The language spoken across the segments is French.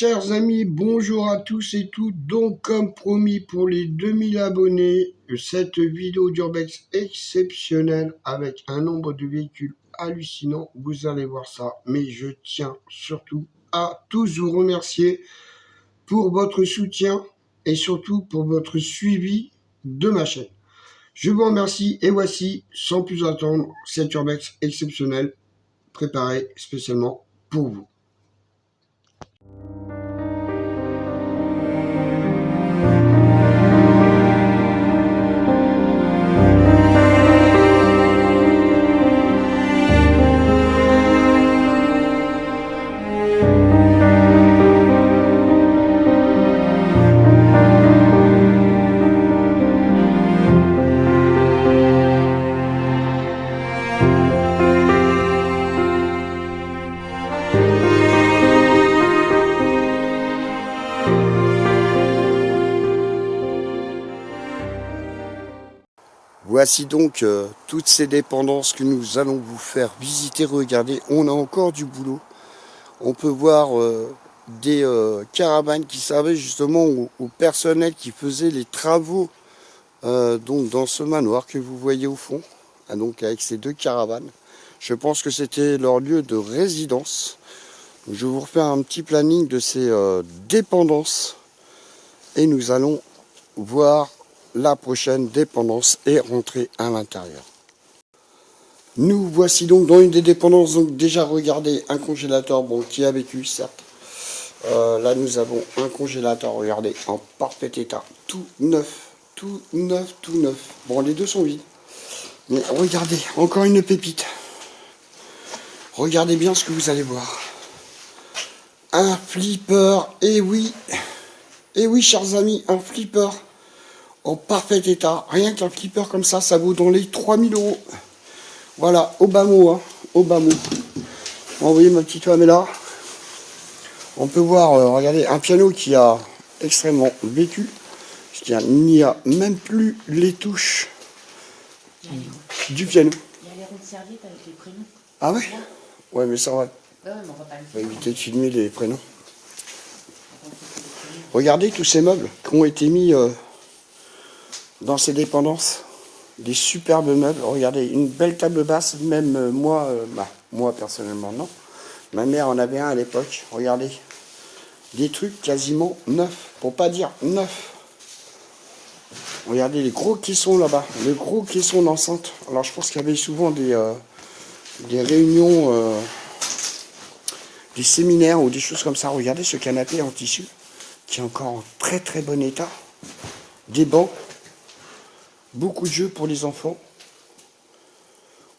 Chers amis, bonjour à tous et toutes. Donc, comme promis pour les 2000 abonnés, cette vidéo d'urbex exceptionnelle avec un nombre de véhicules hallucinant. Vous allez voir ça. Mais je tiens surtout à tous vous remercier pour votre soutien et surtout pour votre suivi de ma chaîne. Je vous remercie et voici, sans plus attendre, cette urbex exceptionnelle préparée spécialement pour vous. Voici donc toutes ces dépendances que nous allons vous faire visiter. Regardez, on a encore du boulot. On peut voir des caravanes qui servaient justement au personnel qui faisait les travaux donc dans ce manoir que vous voyez au fond. Donc avec ces deux caravanes. Je pense que c'était leur lieu de résidence. Je vais vous refaire un petit planning de ces dépendances. Et nous allons voir la prochaine dépendance et rentrer à l'intérieur. Nous voici donc dans une des dépendances. Donc déjà regardez un congélateur, bon, qui a vécu certes. Là nous avons un congélateur, regardez, en parfait état, tout neuf, tout neuf, tout neuf. Bon, les deux sont vides, mais regardez, encore une pépite. Regardez bien ce que vous allez voir. Un flipper, et oui, chers amis, un flipper en parfait état. Rien qu'un flipper comme ça vaut dans les 3000 €. Voilà, au bas mot, hein, au bas mot. Bon, vous voyez ma petite femme est là. On peut voir, regardez, un piano qui a extrêmement vécu. Il n'y a même plus les touches du piano. Il y a les ronds de serviette avec les prénoms. Ah ouais? Ouais, mais ça va. Ouais, mais on va pas le On va faire. éviter de filmer les prénoms. Regardez tous ces meubles qui ont été mis dans ces dépendances. Des superbes meubles. Regardez, une belle table basse. Même moi, moi personnellement, non. Ma mère en avait un à l'époque. Regardez. Des trucs quasiment neufs. Pour pas dire neufs. Regardez les gros caissons là-bas. Les gros caissons d'enceinte. Alors je pense qu'il y avait souvent des réunions, des séminaires ou des choses comme ça. Regardez ce canapé en tissu qui est encore en très très bon état. Des bancs. Beaucoup de jeux pour les enfants.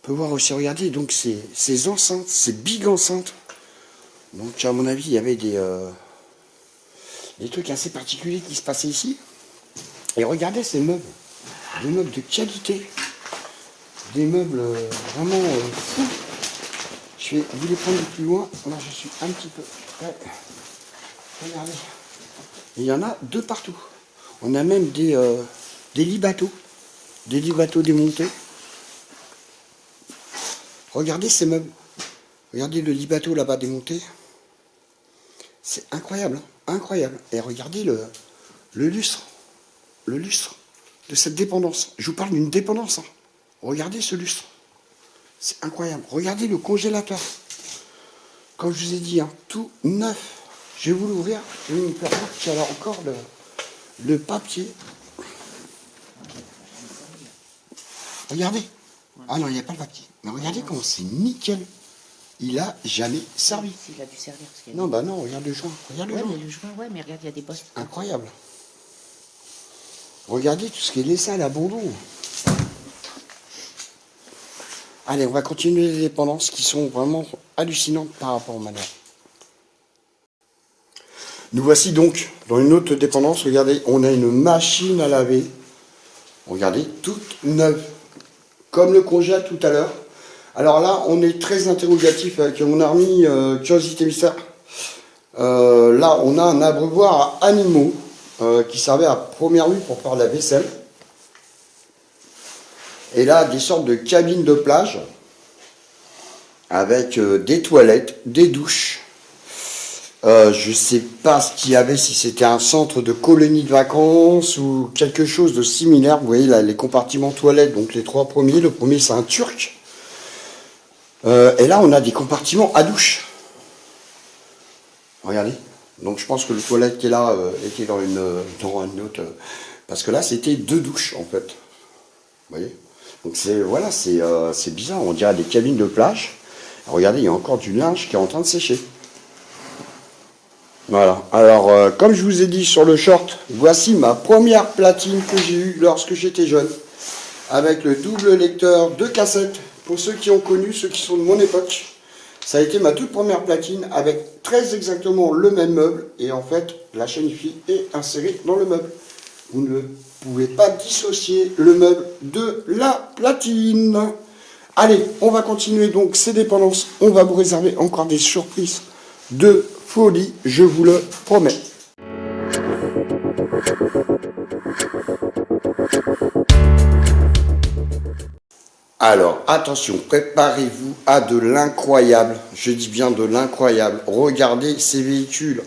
On peut voir aussi, regardez, donc ces enceintes, ces big enceintes. Donc à mon avis, il y avait des trucs assez particuliers qui se passaient ici. Et regardez ces meubles. Des meubles de qualité. Des meubles vraiment fous. Je vais vous les prendre plus loin. Là, je suis un petit peu près. Regardez. Il y en a de partout. On a même des lits bateaux. Des lits bateaux démontés. Regardez ces meubles. Regardez le lit bateau là-bas démonté. C'est incroyable. Hein, incroyable. Et regardez le lustre. Le lustre de cette dépendance. Je vous parle d'une dépendance. Hein. Regardez ce lustre. C'est incroyable. Regardez le congélateur. Comme je vous ai dit, hein, tout neuf. Je vais vous l'ouvrir. Je vais vous faire voir qu'il y a encore le papier. Regardez. Ah non, il n'y a pas le papier. Mais regardez comment c'est nickel. Il a jamais servi. Il a dû servir. Parce qu'il y a Non, bah non, regarde le joint. Regarde le ouais, joint. mais le joint, ouais, mais regarde, il y a des bosses. Incroyable. Regardez tout ce qui est laissé à l'abandon. Allez, on va continuer les dépendances qui sont vraiment hallucinantes par rapport au manoir. Nous voici donc dans une autre dépendance. Regardez, on a une machine à laver. Regardez, toute neuve. Comme le congèle tout à l'heure. Alors là, on est très interrogatif avec mon ami Curiosité Mystère. Là, on a un abreuvoir à animaux qui servait à première vue pour faire la vaisselle. Et là, des sortes de cabines de plage avec des toilettes, des douches. Je sais pas ce qu'il y avait, si c'était un centre de colonie de vacances ou quelque chose de similaire. Vous voyez là, les compartiments toilettes, donc les 3 premiers. Le premier, c'est un turc. Et là, on a des compartiments à douche. Regardez. Donc, je pense que le toilette qui est là était dans une autre. Parce que là, c'était 2 douches, en fait. Vous voyez. Donc, voilà, c'est bizarre. On dirait des cabines de plage. Regardez, il y a encore du linge qui est en train de sécher. Voilà, alors comme je vous ai dit sur le short, voici ma première platine que j'ai eue lorsque j'étais jeune, avec le double lecteur de cassette, pour ceux qui ont connu, ceux qui sont de mon époque. Ça a été ma toute première platine avec très exactement le même meuble, et en fait la chaîne IFI est insérée dans le meuble. Vous ne pouvez pas dissocier le meuble de la platine. Allez, on va continuer donc ces dépendances, on va vous réserver encore des surprises de folie, je vous le promets. Alors, attention, préparez-vous à de l'incroyable. Je dis bien de l'incroyable. Regardez ces véhicules.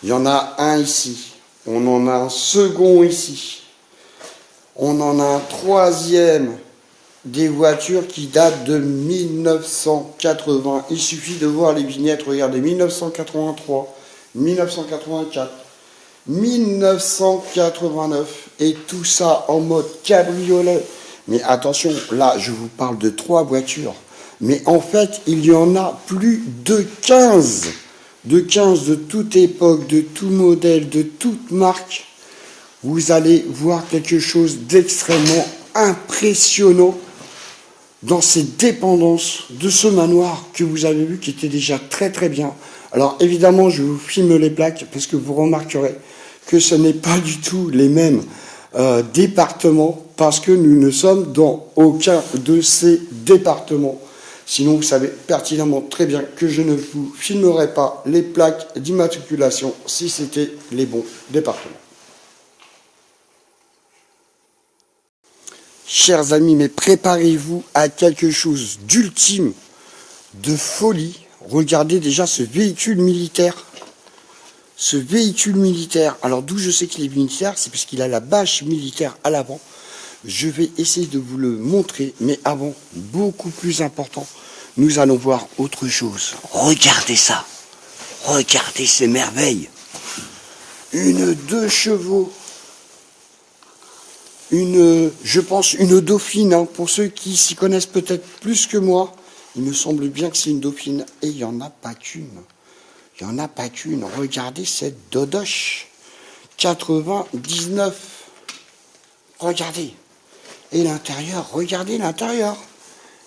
Il y en a un ici. On en a un second ici. On en a un troisième. Des voitures qui datent de 1980. Il suffit de voir les vignettes. Regardez, 1983, 1984, 1989. Et tout ça en mode cabriolet. Mais attention, là, je vous parle de 3 voitures. Mais en fait, il y en a plus de 15. De 15 de toute époque, de tout modèle, de toute marque. Vous allez voir quelque chose d'extrêmement impressionnant dans ces dépendances de ce manoir que vous avez vu qui était déjà très très bien. Alors évidemment, je vous filme les plaques parce que vous remarquerez que ce n'est pas du tout les mêmes départements, parce que nous ne sommes dans aucun de ces départements. Sinon, vous savez pertinemment très bien que je ne vous filmerai pas les plaques d'immatriculation si c'était les bons départements. Chers amis, mais préparez-vous à quelque chose d'ultime, de folie. Regardez déjà ce véhicule militaire. Ce véhicule militaire, alors d'où je sais qu'il est militaire, c'est parce qu'il a la bâche militaire à l'avant. Je vais essayer de vous le montrer, mais avant, beaucoup plus important, nous allons voir autre chose. Regardez ça. Regardez ces merveilles. Une 2 chevaux. Je pense, une dauphine, hein, pour ceux qui s'y connaissent peut-être plus que moi. Il me semble bien que c'est une dauphine, et il n'y en a pas qu'une. Il n'y en a pas qu'une. Regardez cette dodoche. 99. Regardez. Et l'intérieur, regardez l'intérieur.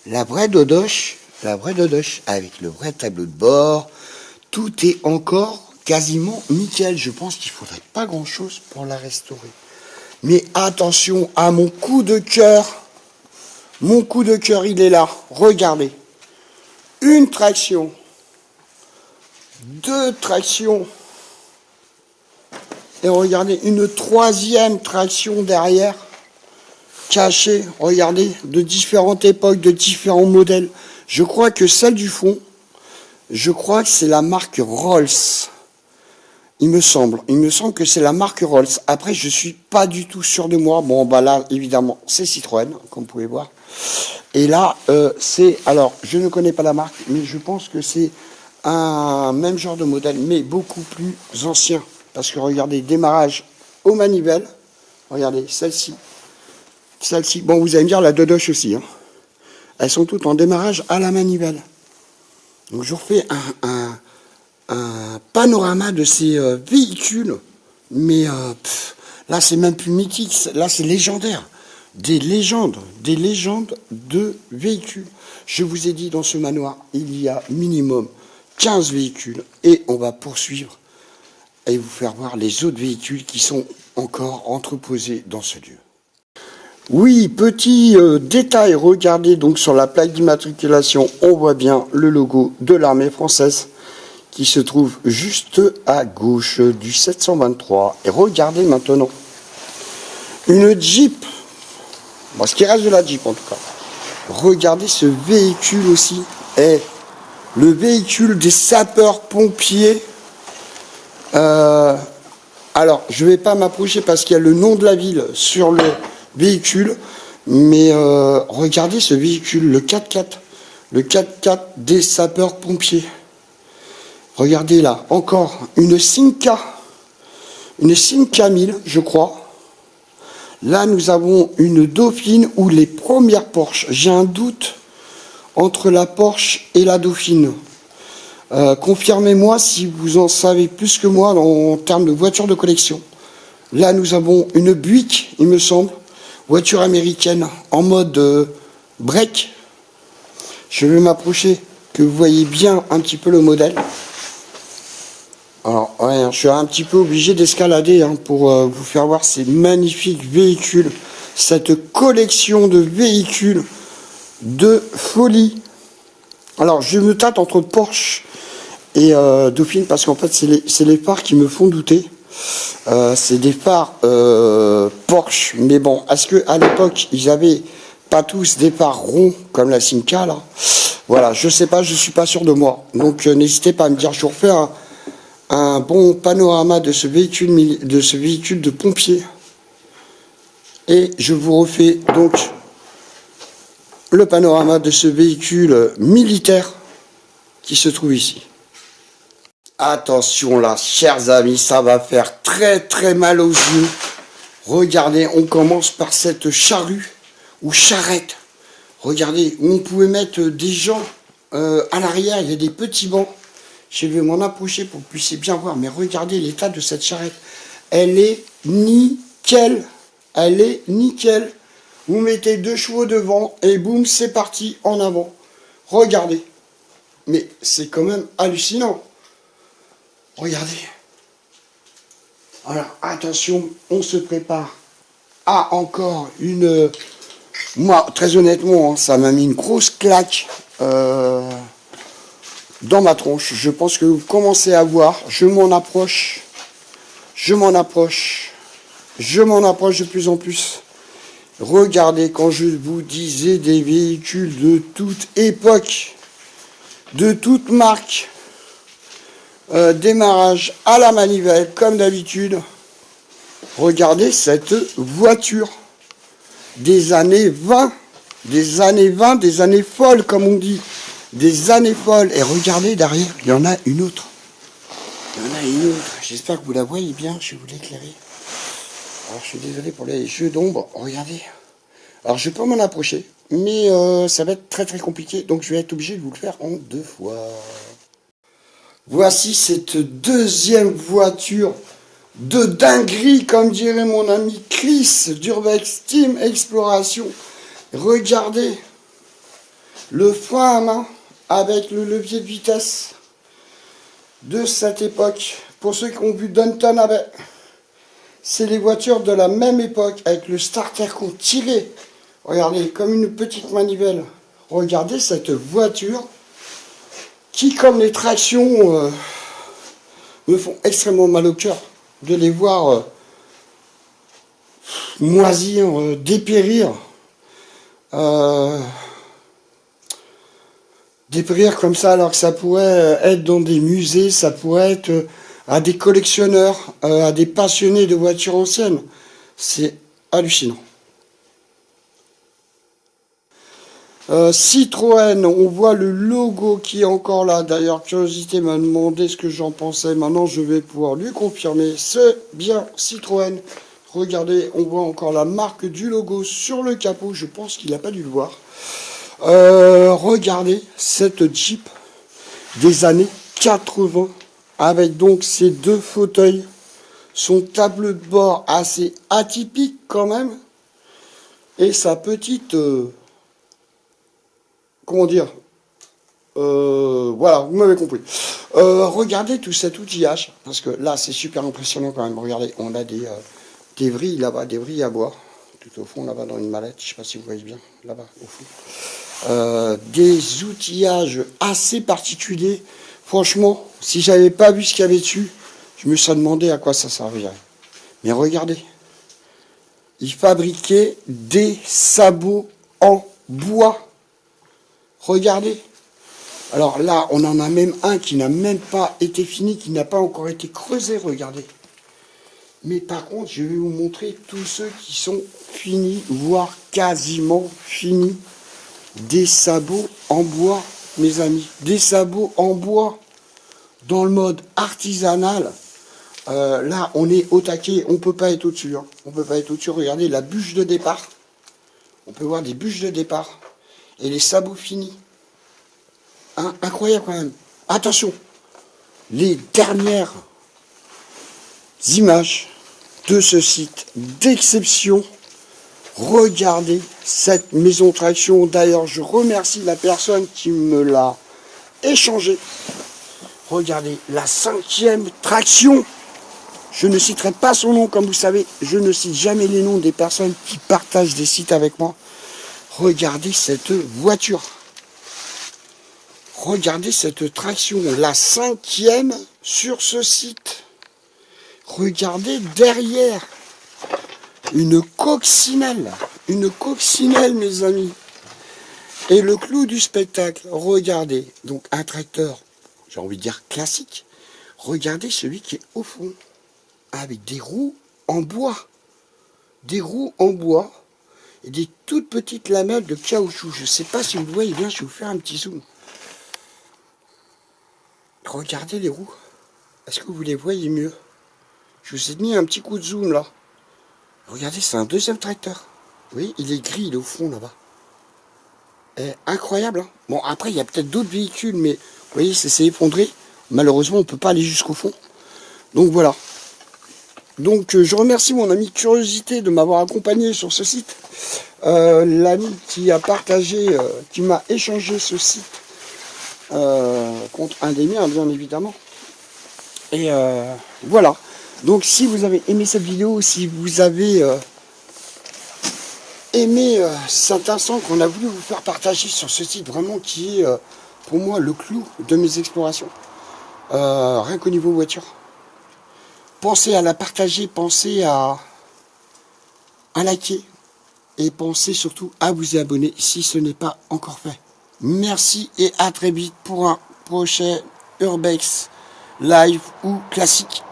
La vraie dodoche, avec le vrai tableau de bord. Tout est encore quasiment nickel. Je pense qu'il ne faudrait pas grand-chose pour la restaurer. Mais attention à mon coup de cœur. Mon coup de cœur, il est là. Regardez. Une traction. 2 tractions. Et regardez, une 3e traction derrière. Cachée, regardez, de différentes époques, de différents modèles. Je crois que celle du fond, je crois que c'est la marque Rolls. Il me semble que c'est la marque Rolls. Après, je suis pas du tout sûr de moi. Bon, bah là, évidemment, c'est Citroën, comme vous pouvez voir. Et là, c'est, alors, je ne connais pas la marque, mais je pense que c'est un même genre de modèle, mais beaucoup plus ancien. Parce que regardez, démarrage aux manivelles. Regardez, celle-ci. Celle-ci. Bon, vous allez me dire la dodoche aussi. Hein. Elles sont toutes en démarrage à la manivelle. Donc, je vous refais un panorama de ces véhicules. Mais là, c'est même plus mythique. Là, c'est légendaire. Des légendes de véhicules. Je vous ai dit, dans ce manoir, il y a minimum 15 véhicules. Et on va poursuivre et vous faire voir les autres véhicules qui sont encore entreposés dans ce lieu. Oui, petit détail, regardez donc sur la plaque d'immatriculation, on voit bien le logo de l'armée française qui se trouve juste à gauche du 723. Et regardez maintenant, une Jeep, bon, ce qui reste de la Jeep en tout cas. Regardez ce véhicule aussi, le véhicule des sapeurs-pompiers Alors, je vais pas m'approcher parce qu'il y a le nom de la ville sur le véhicule, mais regardez ce véhicule, le 4x4, le 4x4 des sapeurs-pompiers. Regardez là, encore une Simca 1000, je crois. Là, nous avons une Dauphine ou les premières Porsche. J'ai un doute entre la Porsche et la Dauphine. Confirmez-moi si vous en savez plus que moi en termes de voitures de collection. Là, nous avons une Buick, il me semble, voiture américaine en mode break. Je vais m'approcher, que vous voyez bien un petit peu le modèle. Alors, ouais, je suis un petit peu obligé d'escalader pour vous faire voir ces magnifiques véhicules, cette collection de véhicules de folie. Alors, je me tâte entre Porsche et Dauphine parce qu'en fait, c'est les phares qui me font douter. C'est des phares Porsche, mais bon, est-ce qu'à l'époque, ils avaient pas tous des phares ronds comme la Simca là? Voilà, je sais pas, je suis pas sûr de moi. Donc, n'hésitez pas à me dire, je vous refais un bon panorama de ce véhicule de pompier. Et je vous refais donc le panorama de ce véhicule militaire qui se trouve ici. Attention là, chers amis, ça va faire très très mal aux yeux. Regardez, on commence par cette charrue ou charrette. Regardez, où on pouvait mettre des gens à l'arrière, il y a des petits bancs. Je vais m'en approcher pour que vous puissiez bien voir. Mais regardez l'état de cette charrette. Elle est nickel. Elle est nickel. Vous mettez 2 chevaux devant et boum, c'est parti en avant. Regardez. Mais c'est quand même hallucinant. Regardez. Alors, attention, on se prépare à encore une... Moi, très honnêtement, ça m'a mis une grosse claque dans ma tronche. Je pense que vous commencez à voir. Je m'en approche. Je m'en approche. Je m'en approche de plus en plus. Regardez, quand je vous disais des véhicules de toute époque, de toute marque, démarrage à la manivelle, comme d'habitude. Regardez cette voiture des années 20, des années folles, comme on dit, des années folles. Et regardez derrière, il y en a une autre. Il y en a une autre. J'espère que vous la voyez bien, je vais vous l'éclairer. Alors, je suis désolé pour les jeux d'ombre. Regardez. Alors, je peux m'en approcher, mais ça va être très très compliqué. Donc, je vais être obligé de vous le faire en 2 fois. Voici cette deuxième voiture de dinguerie, comme dirait mon ami Chris d'Urbex Team Exploration. Regardez le frein à main avec le levier de vitesse de cette époque. Pour ceux qui ont vu Downton Abbey, c'est les voitures de la même époque avec le starter qu'on tirait. Regardez, comme une petite manivelle. Regardez cette voiture qui, comme les tractions, me font extrêmement mal au cœur de les voir moisir, dépérir. Dépérir comme ça alors que ça pourrait être dans des musées, ça pourrait être à des collectionneurs, à des passionnés de voitures anciennes. C'est hallucinant. Citroën, on voit le logo qui est encore là. D'ailleurs, Curiosité m'a demandé ce que j'en pensais. Maintenant, je vais pouvoir lui confirmer. C'est bien Citroën. Regardez, on voit encore la marque du logo sur le capot. Je pense qu'il n'a pas dû le voir. Regardez cette Jeep des années 80. Avec donc ces 2 fauteuils. Son tableau de bord assez atypique quand même. Et sa petite... comment dire, voilà, vous m'avez compris. Regardez tout cet outillage, parce que là, c'est super impressionnant quand même. Regardez, on a des vrilles là-bas, des vrilles à bois, tout au fond, là-bas, dans une mallette, je ne sais pas si vous voyez bien, là-bas, au fond. Des outillages assez particuliers. Franchement, si j'avais pas vu ce qu'il y avait dessus, je me serais demandé à quoi ça servirait. Mais regardez, ils fabriquaient des sabots en bois. Regardez, Alors là, on en a même un qui n'a même pas été fini, qui n'a pas encore été creusé, regardez. Mais par contre, je vais vous montrer tous ceux qui sont finis, voire quasiment finis. Des sabots en bois, mes amis. Des sabots en bois dans le mode artisanal. Là, on est au taquet, on peut pas être au-dessus. Hein. On peut pas être au-dessus. Regardez la bûche de départ. On peut voir des bûches de départ. Et les sabots finis. Hein, incroyable quand même. Attention, les dernières images de ce site d'exception. Regardez cette maison traction. D'ailleurs, je remercie la personne qui me l'a échangé. Regardez, la 5e traction. Je ne citerai pas son nom, comme vous savez. Je ne cite jamais les noms des personnes qui partagent des sites avec moi. Regardez cette voiture. Regardez cette traction. La 5e sur ce site. Regardez derrière. Une coccinelle, mes amis. Et le clou du spectacle, regardez, donc un tracteur, j'ai envie de dire classique. Regardez celui qui est au fond, avec des roues en bois. Des roues en bois et des toutes petites lamelles de caoutchouc. Je ne sais pas si vous voyez bien, je vais vous faire un petit zoom. Regardez les roues. Est-ce que vous les voyez mieux? Je vous ai mis un petit coup de zoom là. Regardez, c'est un deuxième tracteur. Oui, il est gris, il est au fond là-bas. Incroyable. Hein, bon, après, il y a peut-être d'autres véhicules, mais vous voyez, c'est effondré. Malheureusement, on ne peut pas aller jusqu'au fond. Donc voilà. Donc je remercie mon ami Curiosité de m'avoir accompagné sur ce site. L'ami qui a partagé, qui m'a échangé ce site contre un des miens, bien évidemment. Et voilà. Donc si vous avez aimé cette vidéo, si vous avez aimé cet instant qu'on a voulu vous faire partager sur ce site vraiment qui est pour moi le clou de mes explorations, rien qu'au niveau voiture, pensez à la partager, pensez à liker et pensez surtout à vous abonner si ce n'est pas encore fait. Merci et à très vite pour un prochain Urbex live ou classique.